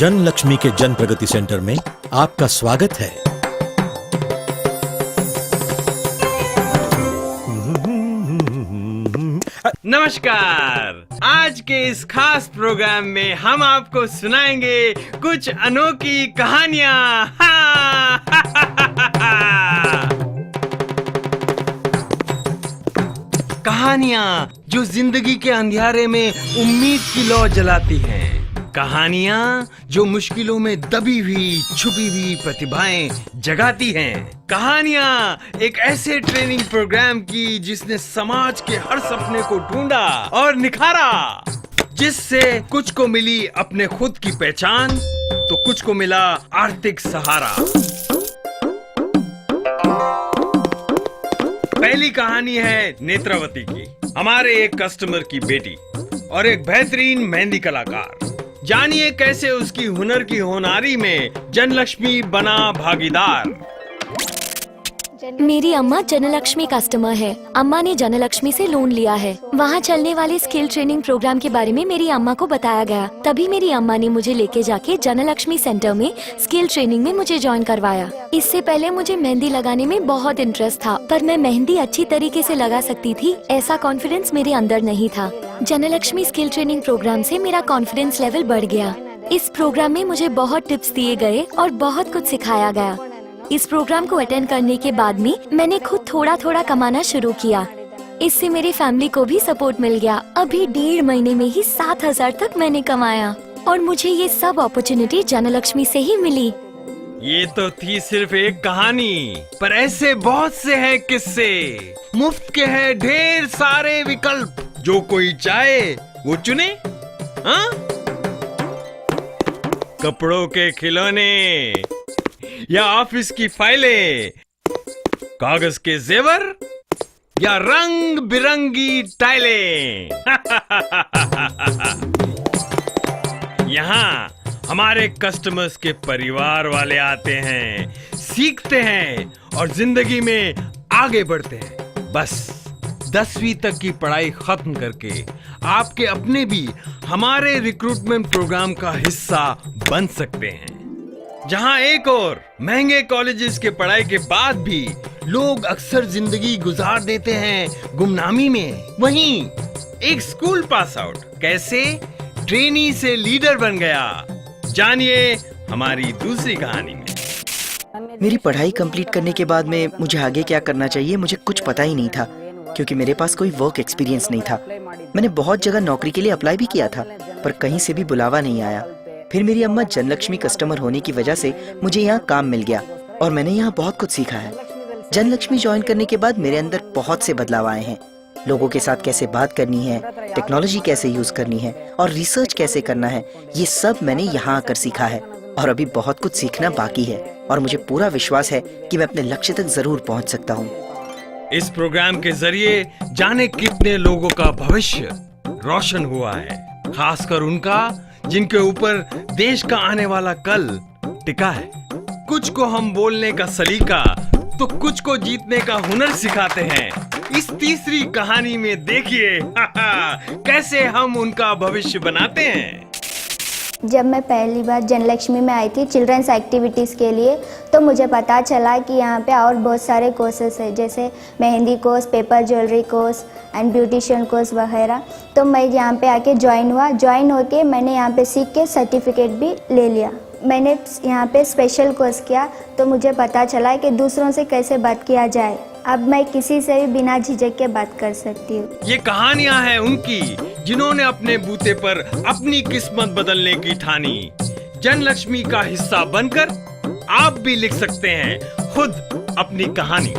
जन लक्ष्मी के जन प्रगति सेंटर में आपका स्वागत है। नमस्कार। आज के इस खास प्रोग्राम में हम आपको सुनाएंगे कुछ अनोखी कहानियां। कहानियां जो जिंदगी के अंधियारे में उम्मीद की लौ जलाती हैं। कहानियां जो मुश्किलों में दबी हुई छुपी हुई प्रतिभाएं जगाती हैं। कहानियां एक ऐसे ट्रेनिंग प्रोग्राम की जिसने समाज के हर सपने को ढूंढा और निखारा, जिससे कुछ को मिली अपने खुद की पहचान तो कुछ को मिला आर्थिक सहारा। पहली कहानी है नेत्रावती की, हमारे एक कस्टमर की बेटी और एक बेहतरीन मेहंदी कलाकार। जानिए कैसे उसकी हुनर की होनारी में जनलक्ष्मी बना भागीदार। मेरी अम्मा जनलक्ष्मी कस्टमर है। अम्मा ने जनलक्ष्मी से लोन लिया है। वहाँ चलने वाले स्किल ट्रेनिंग प्रोग्राम के बारे में मेरी अम्मा को बताया गया। तभी मेरी अम्मा ने मुझे लेके जाके जनलक्ष्मी सेंटर में स्किल ट्रेनिंग में मुझे ज्वाइन करवाया। इससे पहले मुझे मेहंदी लगाने में बहुत इंटरेस्ट था, पर मैं मेहंदी अच्छी तरीके से लगा सकती थी ऐसा कॉन्फिडेंस मेरे अंदर नहीं था। जनलक्ष्मी स्किल ट्रेनिंग प्रोग्राम से मेरा कॉन्फिडेंस लेवल बढ़ गया। इस प्रोग्राम में मुझे बहुत टिप्स दिए गए और बहुत कुछ सिखाया गया। इस प्रोग्राम को अटेंड करने के बाद में मैंने खुद थोड़ा थोड़ा कमाना शुरू किया। इससे मेरी फैमिली को भी सपोर्ट मिल गया। अभी 1.5 महीने में ही 7,000 तक मैंने कमाया और मुझे ये सब अपॉर्चुनिटी जनलक्ष्मी से ही मिली। ये तो थी सिर्फ एक कहानी, पर ऐसे बहुत से हैं किस्से। मुफ्त के हैं ढेर सारे विकल्प, जो कोई चाहे वो चुने। हाँ? कपड़ों के खिलौने या ऑफिस की फाइलें, कागज के जेवर या रंग बिरंगी टाइलें। यहाँ हमारे कस्टमर्स के परिवार वाले आते हैं, सीखते हैं और जिंदगी में आगे बढ़ते हैं। बस 10वीं तक की पढ़ाई खत्म करके आपके अपने भी हमारे रिक्रूटमेंट प्रोग्राम का हिस्सा बन सकते हैं, जहां एक और महंगे कॉलेजेस के पढ़ाई के बाद भी लोग अक्सर जिंदगी गुजार देते हैं गुमनामी में। वहीं एक स्कूल पास आउट कैसे ट्रेनी से लीडर बन गया। जानिए हमारी दूसरी कहानी में। मेरी पढ़ाई कंप्लीट करने के बाद में मुझे आगे क्या करना चाहिए मुझे कुछ पता ही नहीं था, क्योंकि मेरे पास कोई वर्क एक्सपीरियंस नहीं था। मैंने बहुत जगह नौकरी के लिए अप्लाई भी किया था, पर कहीं से भी बुलावा नहीं आया। फिर मेरी अम्मा जनलक्ष्मी कस्टमर होने की वजह से मुझे यहाँ काम मिल गया और मैंने यहाँ बहुत कुछ सीखा है। जनलक्ष्मी ज्वाइन करने के बाद मेरे अंदर बहुत से बदलाव आए हैं। लोगों के साथ कैसे बात करनी है, टेक्नोलॉजी कैसे यूज करनी है और रिसर्च कैसे करना है, ये सब मैंने यहाँ आकर सीखा है। और अभी बहुत कुछ सीखना बाकी है और मुझे पूरा विश्वास है कि मैं अपने लक्ष्य तक जरूर पहुँच सकता हूँ। इस प्रोग्राम के जरिए जाने कितने लोगों का भविष्य रोशन हुआ है, खासकर उनका जिनके ऊपर देश का आने वाला कल टिका है। कुछ को हम बोलने का सलीका तो कुछ को जीतने का हुनर सिखाते हैं। इस तीसरी कहानी में देखिए कैसे हम उनका भविष्य बनाते हैं। जब मैं पहली बार जनलक्ष्मी में आई थी चिल्ड्रंस एक्टिविटीज़ के लिए, तो मुझे पता चला कि यहाँ पे और बहुत सारे कोर्सेस हैं, जैसे mehndi course, paper jewellery course and beautician course वगैरह। तो मैं यहाँ पे आके ज्वाइन हुआ। ज्वाइन होके मैंने यहाँ पे सीख के सर्टिफिकेट भी ले लिया। मैंने यहाँ पे स्पेशल कोर्स किया, तो मुझे पता चला कि दूसरों से कैसे बात किया जाए। अब मैं किसी से भी बिना झिझक के बात कर सकती हूँ। ये कहानियां हैं उनकी जिन्होंने अपने बूते पर अपनी किस्मत बदलने की ठानी। जनलक्ष्मी का हिस्सा बनकर आप भी लिख सकते हैं खुद अपनी कहानी।